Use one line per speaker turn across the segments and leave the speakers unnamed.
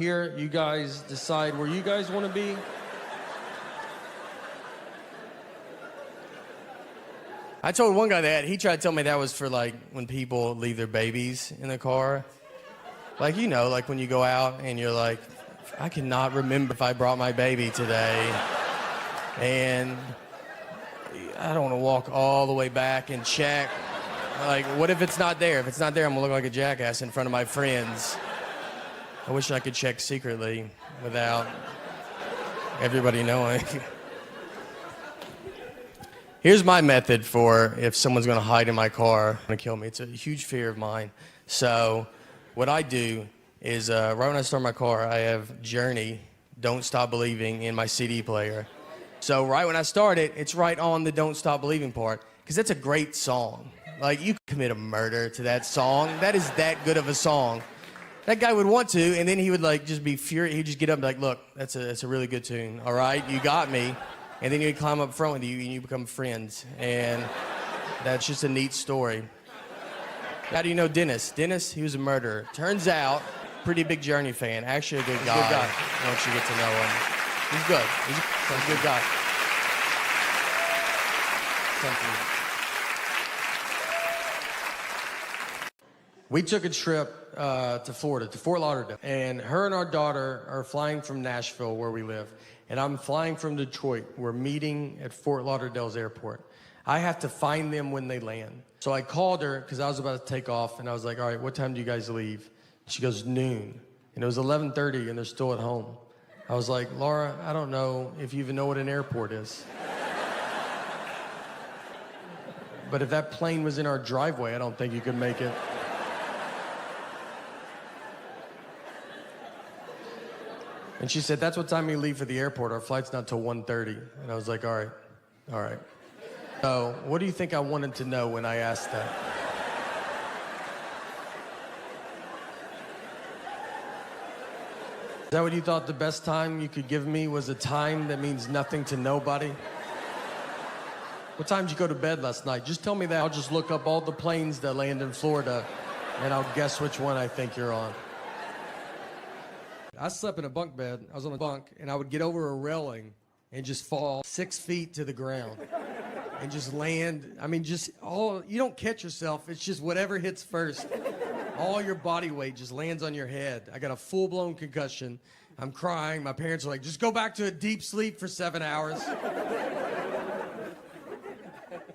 here, you guys decide where you guys want to be. I told one guy that. He tried to tell me that was for, like, when people leave their babies in the car. Like, you know, like when you go out and you're like, I cannot remember if I brought my baby today. And I don't want to walk all the way back and check. Like, what if it's not there? If it's not there, I'm going to look like a jackass in front of my friends. I wish I could check secretly without everybody knowing. Here's my method for if someone's going to hide in my car and kill me. It's a huge fear of mine. So what I do is right when I start my car, I have Journey, Don't Stop Believing, in my CD player. So right when I start it, it's right on the Don't Stop Believing part, because that's a great song. Like, you could commit a murder to that song. That is that good of a song. That guy would want to, and then he would, like, just be furious. He'd just get up and be like, look, that's a really good tune, all right? You got me. And then he'd climb up front with you, and you become friends. And that's just a neat story. How do you know Dennis? Dennis, he was a murderer. Turns out, pretty big Journey fan. Actually a good guy. Good guy. Once you get to know him. He's good. He's a good guy. Thank you. We took a trip to Florida, to Fort Lauderdale. And her and our daughter are flying from Nashville, where we live. And I'm flying from Detroit. We're meeting at Fort Lauderdale's airport. I have to find them when they land. So I called her because I was about to take off, and I was like, all right, what time do you guys leave? She goes, noon. And it was 11:30, and they're still at home. I was like, Laura, I don't know if you even know what an airport is. But if that plane was in our driveway, I don't think you could make it. And she said, that's what time we leave for the airport. Our flight's not till 1:30. And I was like, all right. So what do you think I wanted to know when I asked that? Is that what you thought the best time you could give me was a time that means nothing to nobody? What time did you go to bed last night? Just tell me that. I'll just look up all the planes that land in Florida, and I'll guess which one I think you're on. I slept in a bunk bed. I was on a bunk, and I would get over a railing and just fall 6 feet to the ground and just land. I mean, you don't catch yourself. It's just whatever hits first. All your body weight just lands on your head. I got a full-blown concussion. I'm crying. My parents are like, just go back to a deep sleep for 7 hours.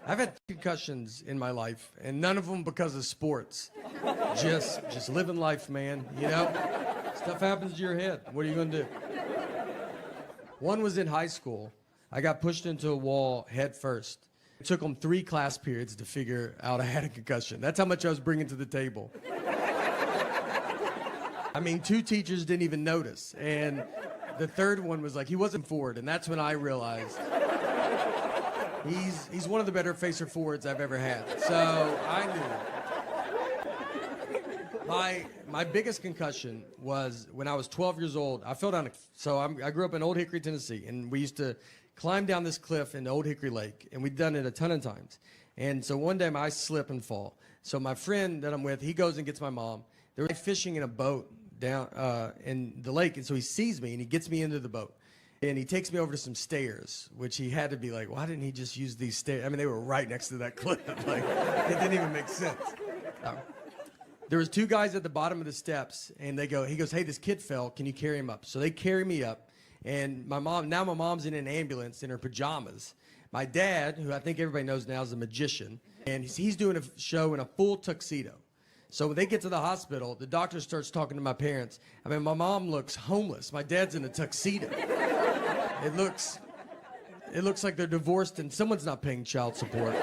I've had concussions in my life, and none of them because of sports. Just living life, man, you know? Stuff happens to your head. What are you gonna do? One was in high school. I got pushed into a wall head first. It took them 3 class periods to figure out I had a concussion. That's how much I was bringing to the table. I mean, 2 teachers didn't even notice. And the third one was like, he wasn't forward. And that's when I realized he's one of the better facer forwards I've ever had. So I knew. My biggest concussion was when I was 12 years old. I fell down. I grew up in Old Hickory, Tennessee, and we used to climb down this cliff into Old Hickory Lake, and we'd done it a ton of times. And so one day I slip and fall. So my friend that I'm with, he goes and gets my mom. They were fishing in a boat down in the lake, and so he sees me and he gets me into the boat. And he takes me over to some stairs, which he had to be like, why didn't he just use these stairs? I mean, they were right next to that cliff. Like, it didn't even make sense. There was 2 guys at the bottom of the steps, and he goes, hey, this kid fell. Can you carry him up? So they carry me up, and my mom's in an ambulance in her pajamas. My dad, who I think everybody knows now is a magician, and he's doing a show in a full tuxedo. So when they get to the hospital, the doctor starts talking to my parents. I mean, my mom looks homeless. My dad's in a tuxedo. It looks like they're divorced and someone's not paying child support.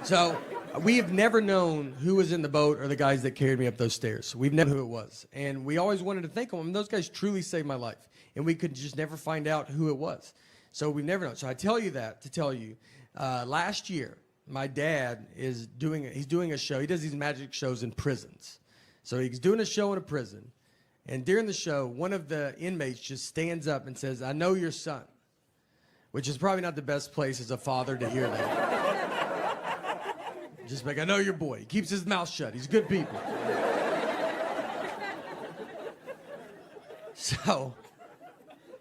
So we have never known who was in the boat or the guys that carried me up those stairs. We've never known who it was. And we always wanted to thank them. I mean, those guys truly saved my life. And we could just never find out who it was. So we've never known. So I tell you that to tell you, last year, my dad he's doing a show. He does these magic shows in prisons. So he's doing a show in a prison. And during the show, one of the inmates just stands up and says, I know your son, which is probably not the best place as a father to hear that. Just like, I know your boy. He keeps his mouth shut. He's good people. So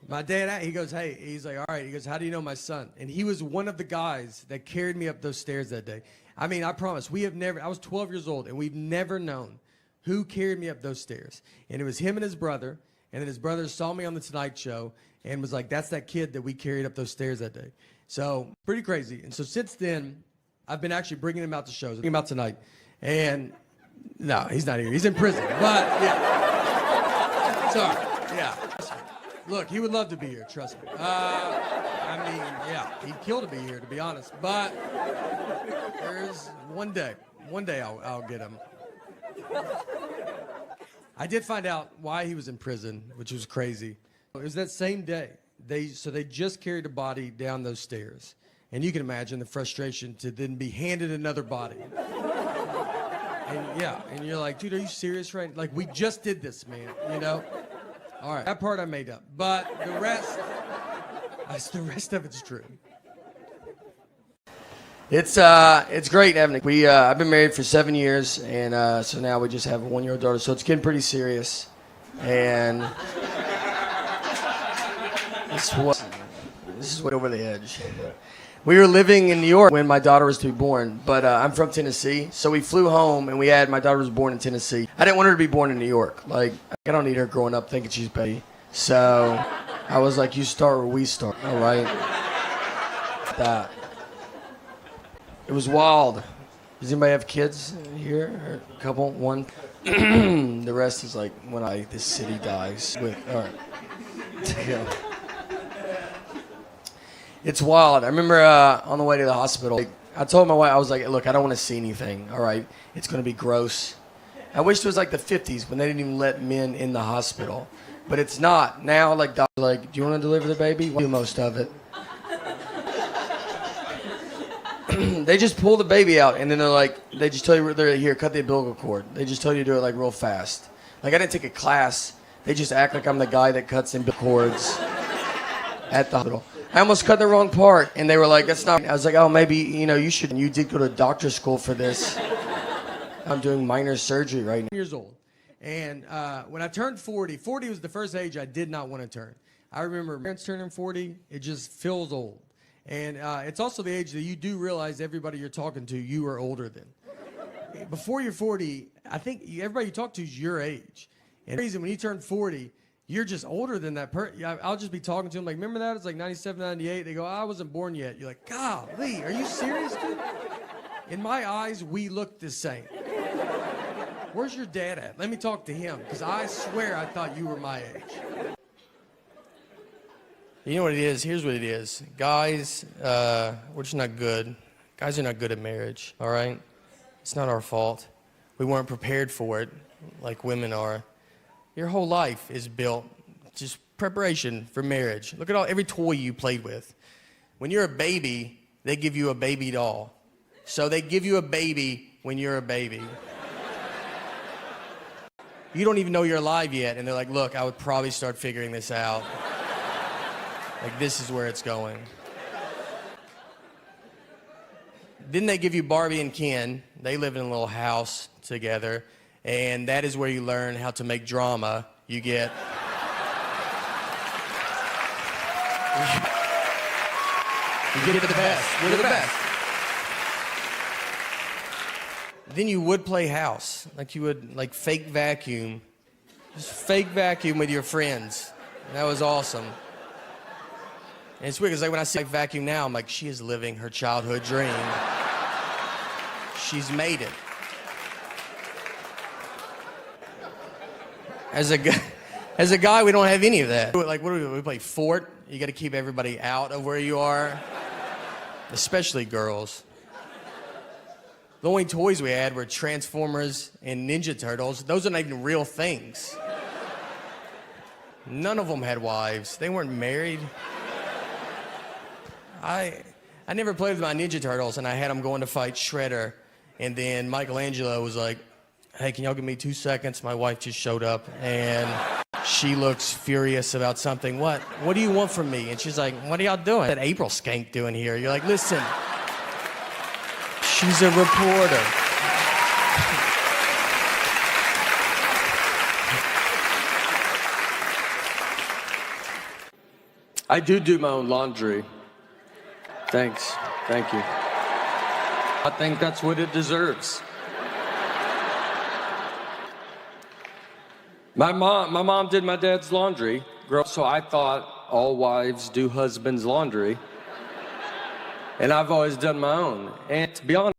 my dad, he goes, hey, he's like, all right. He goes, how do you know my son? And he was one of the guys that carried me up those stairs that day. I mean, I promise, I was 12 years old, and we've never known who carried me up those stairs. And it was him and his brother. And then his brother saw me on the Tonight Show and was like, that's that kid that we carried up those stairs that day. So pretty crazy. And so since then, I've been actually bringing him out to shows. Bringing him out tonight. And no, he's not here. He's in prison. But yeah. Sorry. Yeah. Look, he would love to be here, trust me. I mean, yeah, he'd kill to be here, to be honest. But there's one day I'll get him. I did find out why he was in prison, which was crazy. It was that same day. They just carried a body down those stairs. And you can imagine the frustration to then be handed another body. And you're like, dude, are you serious right now? Like, we just did this, man, you know? All right, that part I made up. But the rest of it's true. It's great having it. I've been married for 7 years, and so now we just have a 1-year-old daughter. So it's getting pretty serious, and this is way over the edge. We were living in New York when my daughter was to be born, but I'm from Tennessee, so we flew home, and my daughter was born in Tennessee. I didn't want her to be born in New York. Like, I don't need her growing up thinking she's baby. So I was like, you start where we start, all right? That. It was wild. Does anybody have kids here? Or a couple? One? The rest is like when this city dies. All right. Yeah. It's wild. I remember on the way to the hospital, I told my wife, I was like, look, I don't want to see anything, all right? It's going to be gross. I wish it was like the 50s when they didn't even let men in the hospital. But it's not. Now, like, doctors are like, do you want to deliver the baby? We'll do most of it. They just pull the baby out, and then they just tell you, they're here, cut the umbilical cord. They just tell you to do it, like, real fast. Like, I didn't take a class. They just act like I'm the guy that cuts umbilical cords at the hospital. I almost cut the wrong part, and they were like, that's not. I was like, oh, maybe, you did go to doctor's school for this. I'm doing minor surgery right now. Years old. And when I turned 40 was the first age I did not want to turn. I remember parents turning 40, it just feels old. And it's also the age that you do realize everybody you're talking to, you are older than. Before you're 40, I think everybody you talk to is your age. And the reason when you turn 40, you're just older than that person. I'll just be talking to them like, remember that? It's like 97, 98. They go, I wasn't born yet. You're like, golly, are you serious, dude? In my eyes, we look the same. Where's your dad at? Let me talk to him, because I swear I thought you were my age. You know what it is? Here's what it is. Guys, we're just not good. Guys are not good at marriage, all right? It's not our fault. We weren't prepared for it like women are. Your whole life is built just preparation for marriage. Look at every toy you played with. When you're a baby, they give you a baby doll. So they give you a baby when you're a baby. You don't even know you're alive yet, and they're like, look, I would probably start figuring this out. Like, this is where it's going. Then they give you Barbie and Ken. They live in a little house together, and that is where you learn how to make drama. You get... you get the best. We're the best. Then you would play house. Like, you would, like, fake vacuum. Just fake vacuum with your friends. And that was awesome. And it's weird, because like when I see my vacuum now, I'm like, she is living her childhood dream. She's made it. As a guy, we don't have any of that. Like, what do we play? Fort? You got to keep everybody out of where you are, especially girls. The only toys we had were Transformers and Ninja Turtles. Those are not even real things. None of them had wives. They weren't married. I never played with my Ninja Turtles, and I had them going to fight Shredder. And then Michelangelo was like, hey, can y'all give me 2 seconds? My wife just showed up, and she looks furious about something. What do you want from me? And she's like, what are y'all doing? What April Skank doing here? You're like, listen, she's a reporter. I do my own laundry. Thanks. Thank you. I think that's what it deserves. My mom did my dad's laundry, so I thought all wives do husbands' laundry. And I've always done my own. And to be honest,